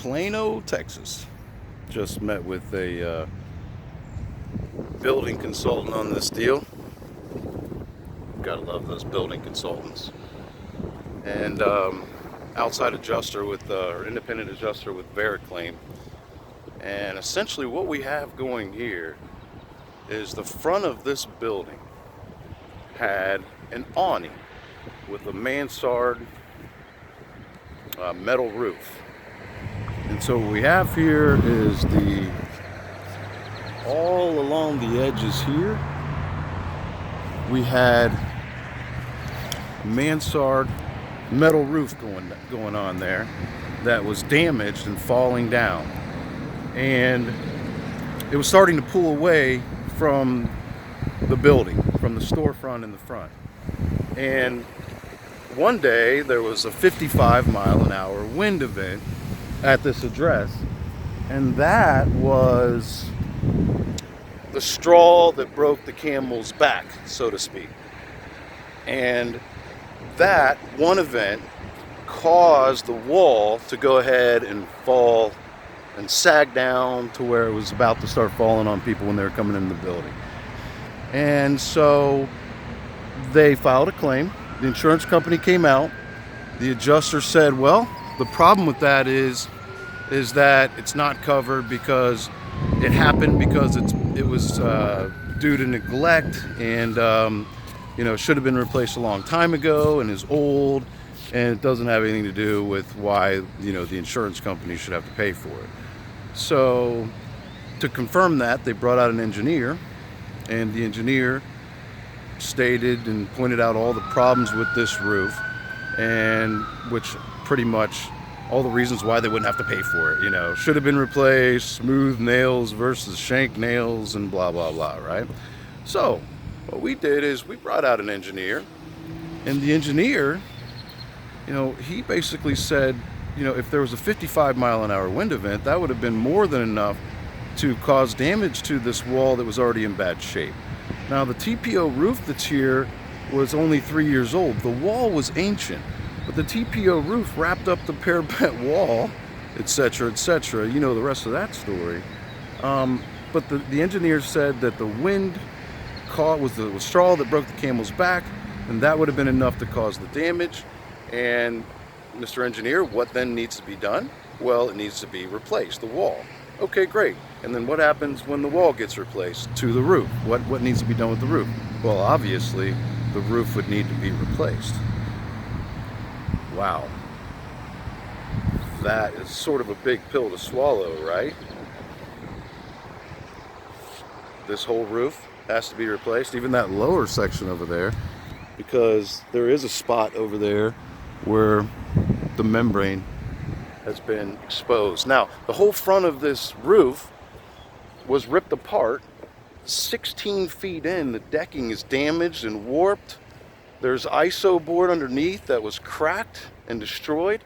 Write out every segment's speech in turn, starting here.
Plano, Texas. Just met with a building consultant on this deal. Gotta love those building consultants. And outside adjuster with, or independent adjuster with Vericlaim. And essentially what we have going here is the front of this building had an awning with a mansard metal roof. And so what we have here is all along the edges here, we had mansard metal roof going on there that was damaged and falling down. And it was starting to pull away from the building, from the storefront in the front. And one day there was a 55-mile-an-hour wind event at this address, and that was the straw that broke the camel's back, so to speak. And that one event caused the wall to go ahead and fall and sag down to where it was about to start falling on people when they were coming into the building. And so they filed a claim. The insurance company came out. The adjuster said, well, the problem with that is that it's not covered because it happened because it was due to neglect, and it should have been replaced a long time ago and is old, and it doesn't have anything to do with why the insurance company should have to pay for it. So to confirm that, they brought out an engineer, and the engineer stated and pointed out all the problems with this roof, and which pretty much all the reasons why they wouldn't have to pay for it. Should have been replaced, smooth nails versus shank nails, and blah blah blah, right? So what we did is we brought out an engineer, and the engineer, he basically said, if there was a 55-mile-an-hour wind event, that would have been more than enough to cause damage to this wall that was already in bad shape. Now, the TPO roof that's here was only 3 years old. The wall was ancient, but the TPO roof wrapped up the parapet wall, etc., etc. You know the rest of that story. But the engineer said that the wind was the straw that broke the camel's back, and that would have been enough to cause the damage. And Mr. Engineer, what then needs to be done? Well, it needs to be replaced, the wall. Okay, great. And then what happens when the wall gets replaced to the roof? What needs to be done with the roof? Well, obviously, the roof would need to be replaced. Wow. That is sort of a big pill to swallow, right? This whole roof has to be replaced, even that lower section over there, because there is a spot over there where the membrane has been exposed. Now, the whole front of this roof was ripped apart 16 feet in. The decking is damaged and warped. There's ISO board underneath that was cracked and destroyed.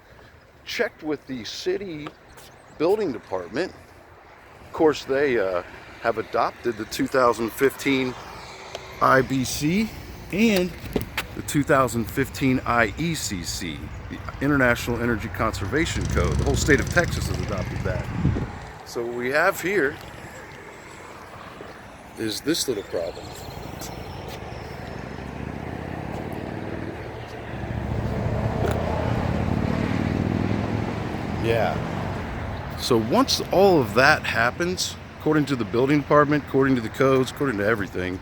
Checked with the city building department. Of course, they have adopted the 2015 IBC and the 2015 IECC, the International Energy Conservation Code. The whole state of Texas has adopted that. So what we have here is this little problem. Yeah. So once all of that happens, according to the building department, according to the codes, according to everything,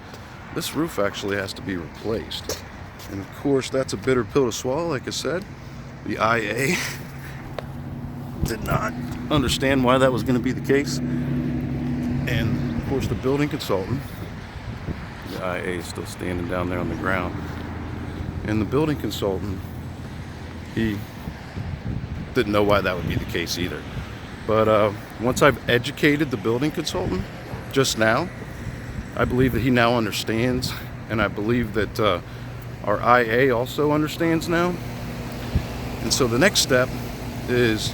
this roof actually has to be replaced. And of course, that's a bitter pill to swallow, like I said. The IA did not understand why that was going to be the case. And of course, the building consultant, the IA is still standing down there on the ground. And the building consultant, he didn't know why that would be the case either. But once I've educated the building consultant just now, I believe that he now understands, and I believe that our IA also understands now. And so the next step is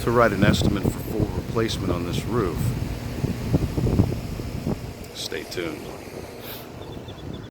to write an estimate for full replacement on this roof. Stay tuned.